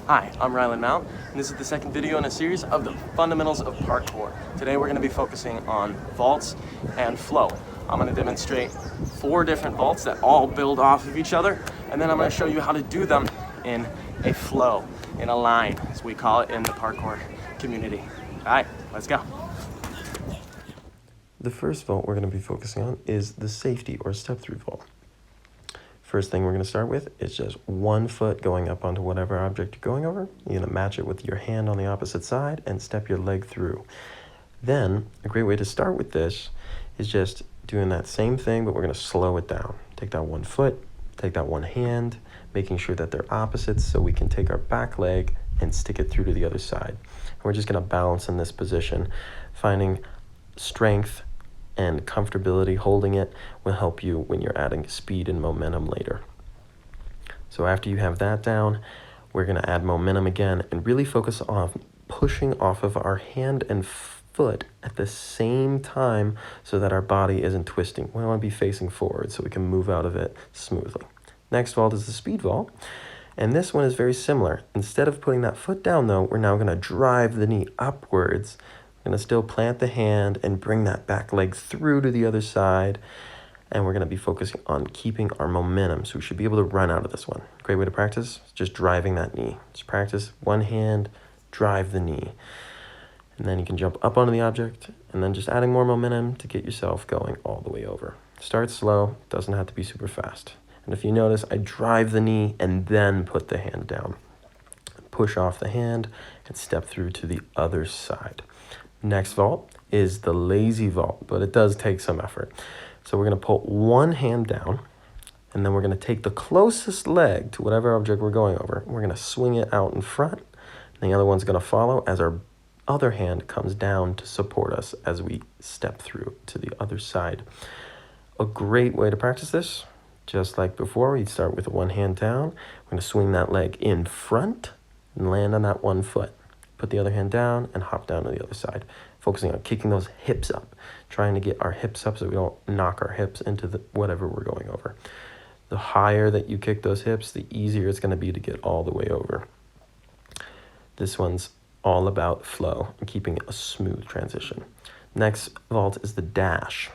Hi, I'm Rylan Mount, and this is the second video in a series of the fundamentals of parkour. Today we're going to be focusing on vaults and flow. I'm going to demonstrate 4 different vaults that all build off of each other, and then I'm going to show you how to do them in a flow, in a line, as we call it in the parkour community. All right, let's go. The first vault we're going to be focusing on is the safety or step-through vault. First thing we're going to start with is just 1 foot going up onto whatever object you're going over. You're going to match it with your hand on the opposite side and step your leg through. Then, a great way to start with this is just doing that same thing, but we're going to slow it down. Take that 1 foot, take that 1 hand, making sure that they're opposites so we can take our back leg and stick it through to the other side. And we're just going to balance in this position. Finding strength and comfortability holding it will help you when you're adding speed and momentum later. So after you have that down, we're going to add momentum again and really focus on pushing off of our hand and foot at the same time so that our body isn't twisting. We want to be facing forward so we can move out of it smoothly. Next vault is the speed vault, and this one is very similar. Instead of putting that foot down though, we're now going to drive the knee upwards. We're going to still plant the hand and bring that back leg through to the other side. And we're going to be focusing on keeping our momentum. So we should be able to run out of this one. Great way to practice, just driving that knee. Just practice 1 hand, drive the knee. And then you can jump up onto the object and then just adding more momentum to get yourself going all the way over. Start slow, doesn't have to be super fast. And if you notice, I drive the knee and then put the hand down. Push off the hand and step through to the other side. Next vault is the lazy vault, but it does take some effort. So we're going to pull 1 hand down, and then we're going to take the closest leg to whatever object we're going over. We're going to swing it out in front, and the other one's going to follow as our other hand comes down to support us as we step through to the other side. A great way to practice this, just like before, we start with 1 hand down. We're going to swing that leg in front and land on that 1 foot. Put the other hand down and hop down to the other side, focusing on kicking those hips up, trying to get our hips up so we don't knock our hips into whatever we're going over. The higher that you kick those hips, the easier it's going to be to get all the way over. This one's all about flow and keeping a smooth transition. Next vault is the dash.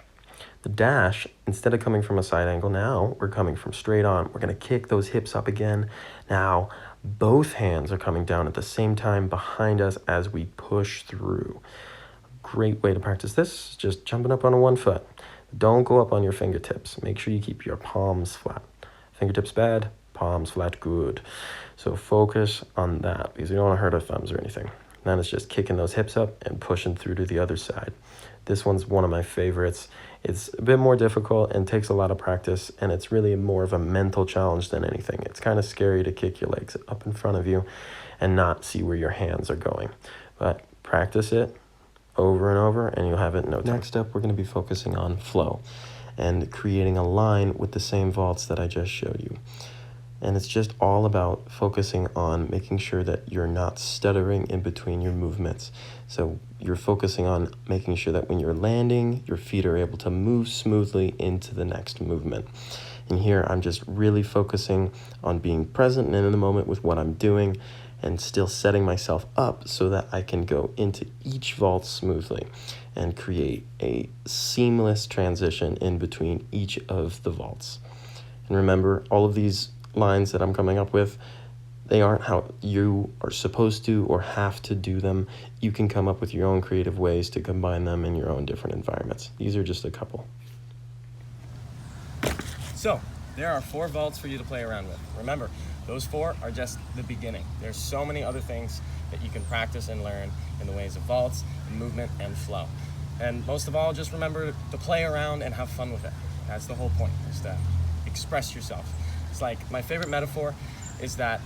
The dash, instead of coming from a side angle now, we're coming from straight on. We're going to kick those hips up again. Now, both hands are coming down at the same time behind us as we push through. Great way to practice this, just jumping up on 1 foot. Don't go up on your fingertips. Make sure you keep your palms flat. Fingertips bad, palms flat good. So focus on that because you don't want to hurt our thumbs or anything. Then it's just kicking those hips up and pushing through to the other side. This one's one of my favorites. It's a bit more difficult and takes a lot of practice, and it's really more of a mental challenge than anything. It's kind of scary to kick your legs up in front of you and not see where your hands are going. But practice it over and over, and you'll have it in no time. Next up, we're going to be focusing on flow and creating a line with the same vaults that I just showed you. And it's just all about focusing on making sure that you're not stuttering in between your movements. So you're focusing on making sure that when you're landing, your feet are able to move smoothly into the next movement. And here I'm just really focusing on being present and in the moment with what I'm doing and still setting myself up so that I can go into each vault smoothly and create a seamless transition in between each of the vaults. And remember, all of these lines that I'm coming up with, they aren't how you are supposed to or have to do them. You can come up with your own creative ways to combine them in your own different environments. These are just a couple. So, there are 4 vaults for you to play around with. Remember, those 4 are just the beginning. There's so many other things that you can practice and learn in the ways of vaults, movement, and flow. And most of all, just remember to play around and have fun with it. That's the whole point, is to express yourself. It's like, my favorite metaphor is that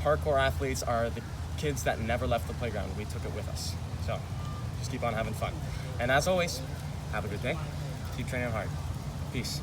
parkour athletes are the kids that never left the playground. We took it with us. So just keep on having fun. And as always, have a good day. Keep training hard. Peace.